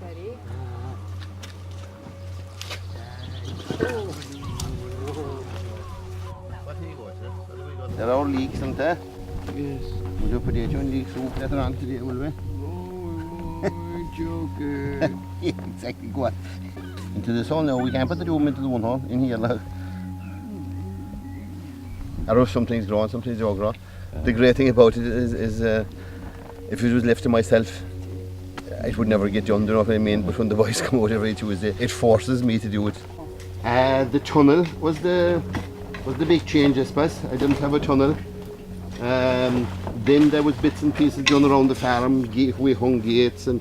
Kerry. There are leaks, isn't there? Yes. Would you put it on leaks up later on today, will we? Oh, joker. Yeah, exactly, go on. Into this hole now, we can't put the room into the one hole, in here now. I know some things grow and some things don't grow. The great thing about it is if it was left to myself, it would never get done, you know what I mean? But when the boys come out every Tuesday, it forces me to do it. The tunnel was the big change, I suppose. I didn't have a tunnel. Then there was bits and pieces done around the farm. We hung gates and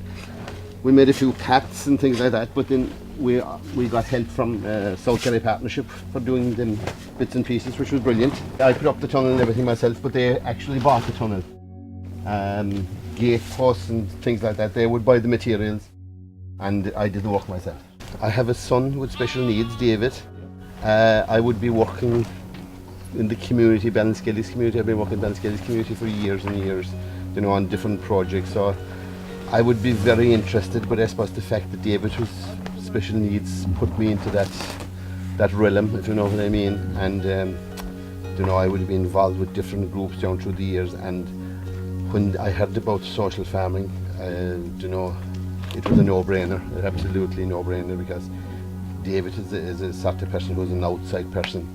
we made a few paths and things like that. But then we got help from South Kerry Partnership for doing them bits and pieces, which was brilliant. I put up the tunnel and everything myself, but they actually bought the tunnel. Gate posts and things like that. They would buy the materials, and I did the work myself. I have a son with special needs, David. I would be working in the community, Ballinskelly's community. I've been working in Ballinskelly's community for years and years, you know, on different projects. So I would be very interested, but I suppose the fact that David was special needs put me into that realm, if you know what I mean. And you know, I would be involved with different groups down through the years. And when I heard about social farming, you know, it was a no-brainer, absolutely no-brainer, because David is a sort of person who's an outside person,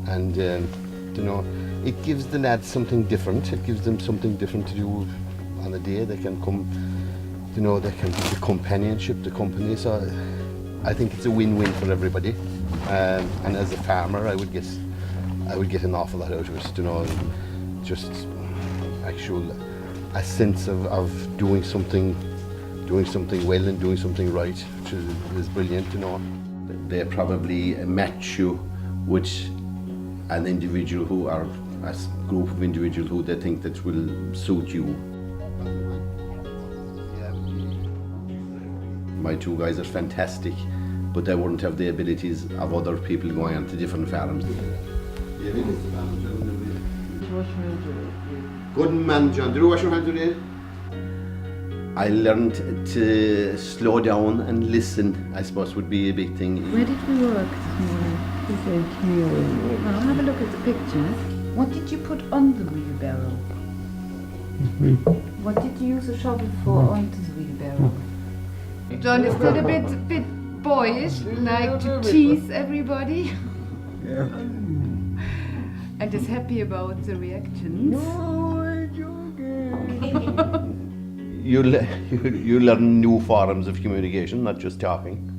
and you know, it gives the lads something different. It gives them something different to do on a day. They can come, you know, they can do the companionship, the company. So I think it's a win-win for everybody. And as a farmer, I would get an awful lot out of it. You know, just a sense of doing something well and doing something right, which is brilliant, you know. They probably match you with an individual who are a group of individuals who they think that will suit you. My two guys are fantastic, but they wouldn't have the abilities of other people going on to different farms. Good man, John. Did you wash your hands today? I learned to slow down and listen, I suppose, would be a big thing. Where did we work this morning? Now have a look at the picture. What did you put on the wheelbarrow? What did you use a shovel for onto the wheelbarrow? John is still a bit boyish, like to tease everybody. Yeah. And is happy about the reactions. No, joking. You learn new forms of communication, not just talking.